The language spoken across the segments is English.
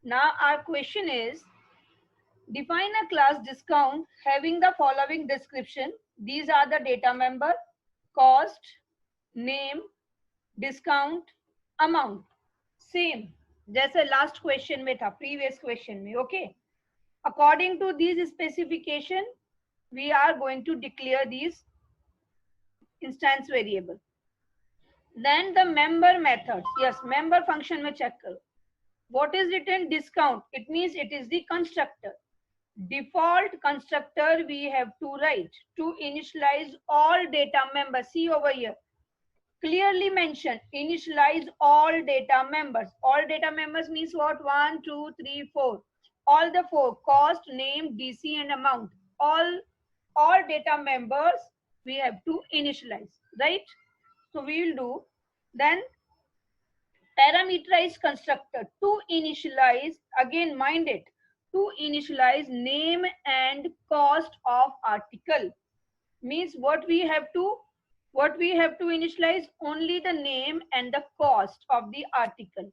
Now our question is, define a class discount having the following description. These are the data member, cost, name, discount, amount. Same जैसे last question में था, previous question में. Okay, according to these specification we are going to declare these instance variable. Then the member method, yes member function में check करो. what is written discount? It means it is the constructor. Default constructor we have to write to initialize all data members. See over here, clearly mentioned, initialize all data members. All data members means what? 1 2 3 4, all the four: cost, name, DC and amount. All data members we have to initialize, right? So we will do. Then parameterized constructor to initialize, again mind it, to initialize name and cost of article. Means what we have to initialize? Only the name and the cost of the article.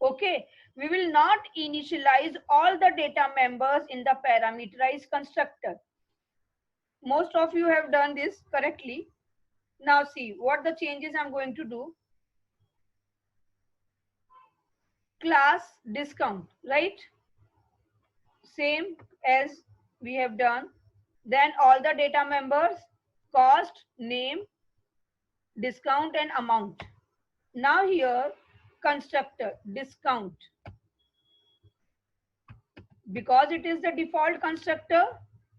Okay, we will not initialize all the data members in the parameterized constructor. Most of you have done this correctly. Now see what the changes I'm going to do. Class discount, right? Same as we have done. Then all the data members, cost, name, discount and amount. Now here constructor discount, because it is the default constructor,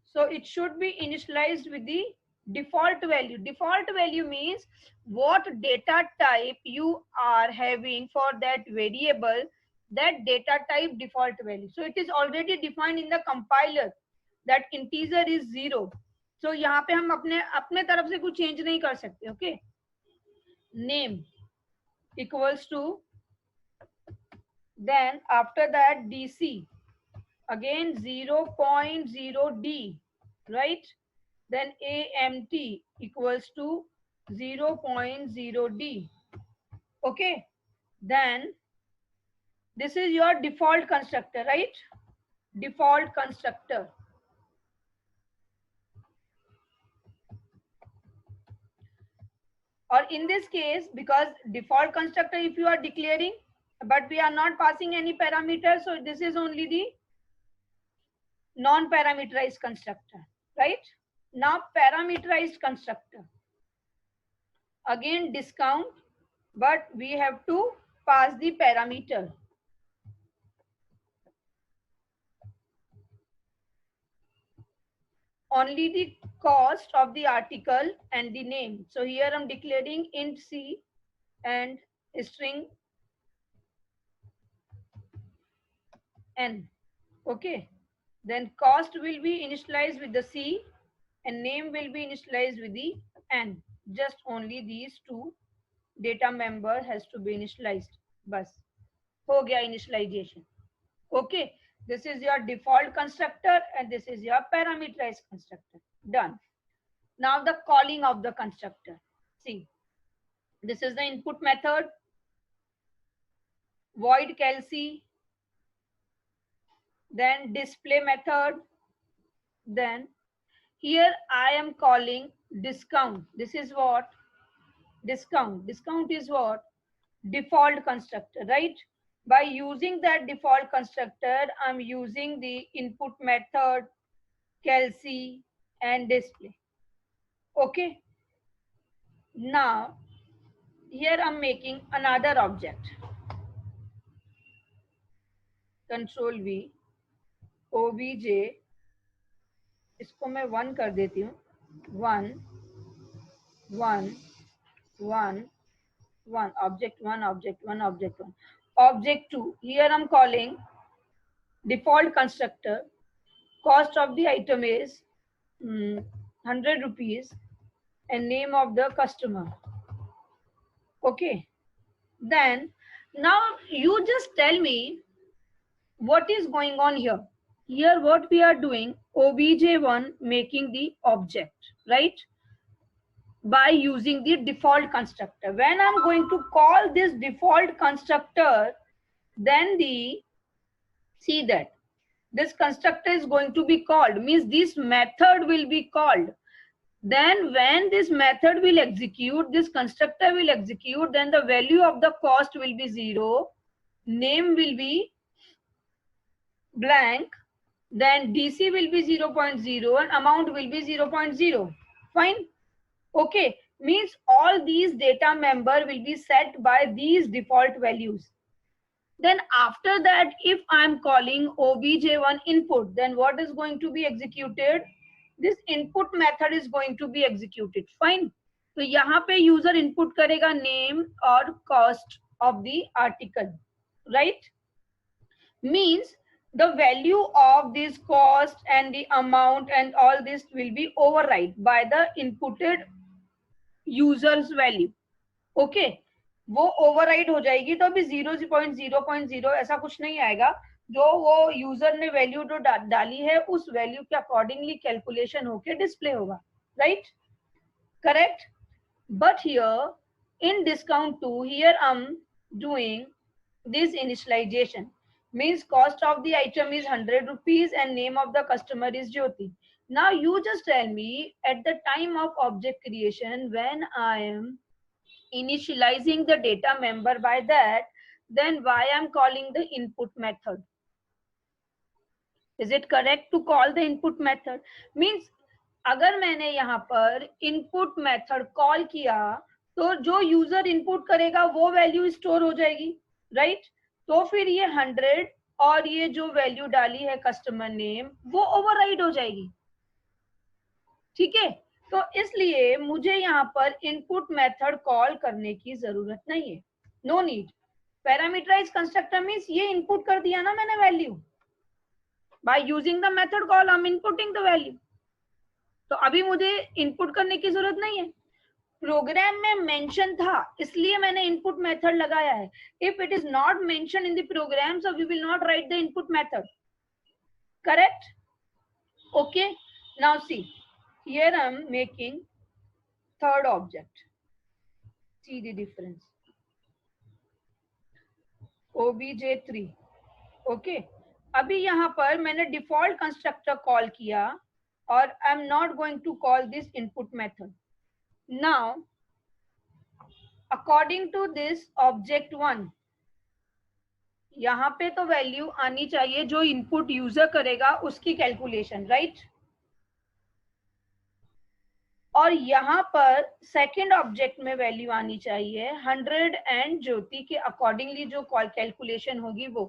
so it should be initialized with the default value. Default value means what data type you are having for that variable, that data type default value. So it is already defined in the compiler that integer is 0. So यहाँ पे हम अपने तरफ से कुछ change नहीं कर सकते. Okay, name equals to, then after that DC, again 0.0D, right? Then AMT equals to 0.0D. Okay, then this is your default constructor, right? Default constructor. Or in this case, because default constructor if you are declaring, but we are not passing any parameters, so this is only the non-parameterized constructor, right? Now parameterized constructor, again discount, but we have to pass the parameter. Only the cost of the article and the name. So here I'm declaring int C and string n. Okay, then cost will be initialized with the C and name will be initialized with the n. Just only these two data member has to be initialized. Bas ho gaya initialization. Okay, this is your default constructor and this is your parameterized constructor. Done. Now the calling of the constructor. See, this is the input method, void calc, then display method, then here I am calling discount. This is what? Discount. Discount is what? Default constructor, right? By using that default constructor, I'm using the input method, calc and display. Okay, now here I'm making another object. Control V, obj, इसको मैं 1 कर देती हूँ. 1 1 1 1, object 1 object 1 object 1 object 2. Here I'm calling default constructor. Cost of the item is 100 rupees and name of the customer. Okay, then now you just tell me what is going on here. Here what we are doing, obj1 making the object, right? By using the default constructor. When I'm going to call this default constructor, then the See that this constructor is going to be called, means this method will be called. Then when this method will execute, this constructor will execute, then the value of the cost will be 0, name will be blank, then DC will be 0.0 and amount will be 0.0. Fine. Okay, means all these data member will be set by these default values. Then after that, if I'm calling obj1 input, then what is going to be executed? This input method is going to be executed. Fine. तो यहाँ पे user input करेगा name और cost of the article, right? Means the value of this cost and the amount and all this will be override by the inputted user's value. Okay, वो override हो जाएगी तो अभी 0.0.0 ऐसा कुछ नहीं आएगा. जो वो यूजर ने वैल्यू जो डाली है उस वैल्यू के अकॉर्डिंगली कैलकुलेशन होके डिस्प्ले होगा. Right, correct. But here in discount 2, here I am doing this initialization, means cost of the item is 100 rupees and name of the customer is Jyoti. Now you just tell me at the time of object creation, when I am initializing the data member by that, then why I'm calling the input method? Is it correct to call the input method? Means अगर मैंने यहाँ पर input method call किया तो जो user input करेगा वो value store हो जाएगी. राइट, तो फिर ये 100 और ये जो वैल्यू डाली है कस्टमर नेम वो ओवरराइड हो जाएगी. ठीक है, तो इसलिए मुझे यहाँ पर इनपुट मेथड कॉल करने की जरूरत नहीं है. No need. Parameterise constructor means ये इनपुट कर दिया ना मैंने value, by using the method call I am inputting the value. तो अभी मुझे इनपुट करने की जरूरत नहीं है. प्रोग्राम में मेंशन था इसलिए मैंने इनपुट मेथड लगाया है. If it is not mention in the program, so we will not write the input method. Correct. Okay, now see, here I am making third object. See the difference. obj3. Okay, अभी यहाँ पर मैंने default constructor call किया और I am not going to call this input method. Now according to this object 1, यहाँ पे तो value आनी चाहिए जो इनपुट यूजर करेगा उसकी कैलकुलेशन. राइट, और यहाँ पर सेकंड ऑब्जेक्ट में वैल्यू आनी चाहिए 100 एंड ज्योति के अकॉर्डिंगली जो कॉल कैलकुलेशन होगी वो.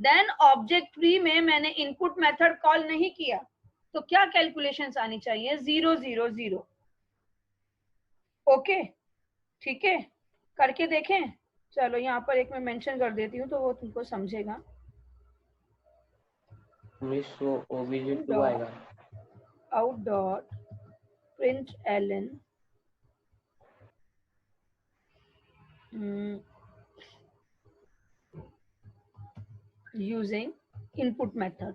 देन ऑब्जेक्ट 3 में मैंने इनपुट मेथड कॉल नहीं किया तो क्या कैलकुलेशंस आनी चाहिए? 0 0 0. ओके, ठीक है, करके देखें. चलो यहाँ पर एक मैं मेंशन कर देती हूँ तो वो तुमको समझेगा. मिस वो obj2 आएगा. out dot println using input method.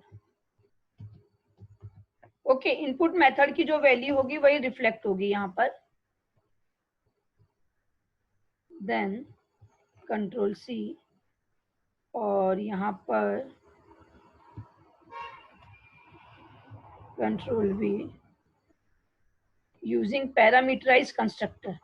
Okay, input method की जो वैल्यू होगी वही रिफ्लेक्ट होगी यहाँ पर. देन कंट्रोल सी और यहाँ पर control we using parameterise constructor.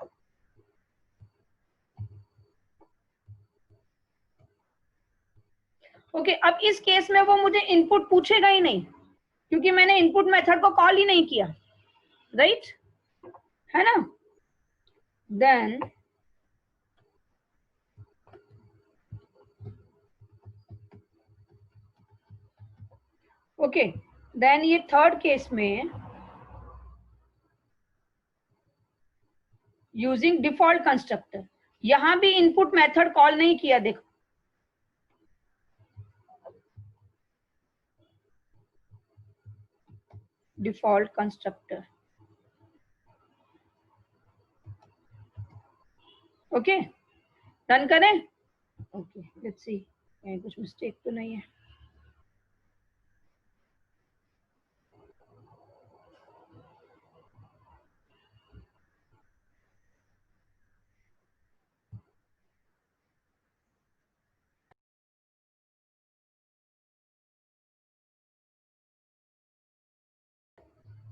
Okay, अब इस केस में वो मुझे इनपुट पूछेगा ही नहीं क्योंकि मैंने इनपुट मेथड को कॉल ही नहीं किया. राइट, है ना. देन ओके, देन ये थर्ड केस में यूजिंग डिफॉल्ट कंस्ट्रक्टर, यहां भी इनपुट मेथड कॉल नहीं किया. देखो, डिफॉल्ट कंस्ट्रक्टर. ओके, रन करें. ओके, लेट्स सी कहीं कुछ मिस्टेक तो नहीं है.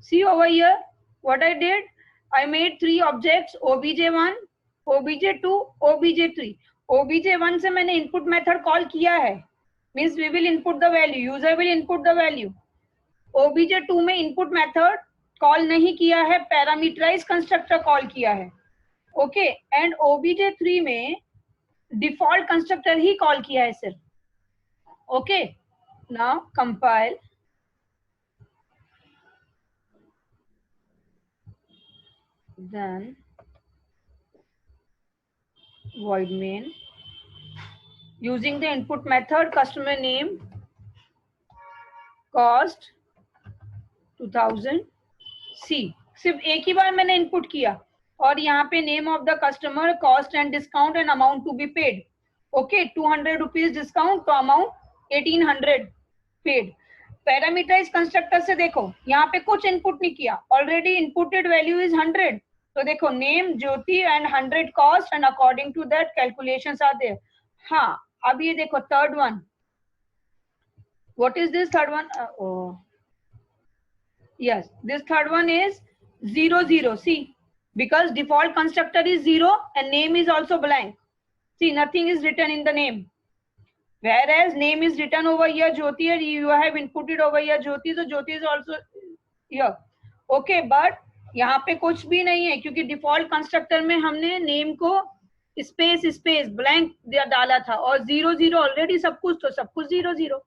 See over here, what I did, I made 3 objects, obj1, obj2, obj3. obj1 से मैंने input method call किया है, means we will input the value, user will input the value. obj2 में input method call नहीं किया है, parameterized constructor call किया है. Okay, and obj3 में default constructor ही call किया है सिर्फ. Okay, now compile. Then void main, using the input method customer name, cost 2000 C. सिर्फ एक ही बार मैंने इनपुट किया और यहाँ पे name of the customer, cost and discount and amount to be paid. Okay, 200 rupees discount तो अमाउंट 1800 पेड. पैरामीटराइज कंस्ट्रक्टर से देखो, यहाँ पे कुछ इनपुट नहीं किया, ऑलरेडी इनपुटेड वैल्यू इज 100. तो देखो name Jyoti and 100 cost and according to that calculations are there. हाँ, अब ये देखो third one. What is this third one? Yes, this third one is 0 0. See, because default constructor is 0 and name is also blank. See, nothing is written in the name. Whereas name is written over here Jyoti, and you have inputted over here Jyoti, so Jyoti is also here. Okay, but यहाँ पे कुछ भी नहीं है क्योंकि default constructor में हमने name को स्पेस स्पेस ब्लैंक डाला था और 0 0 ऑलरेडी सब कुछ, तो सब कुछ 0 0.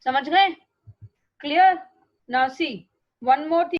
समझ गए? Clear? Now see, one more thing.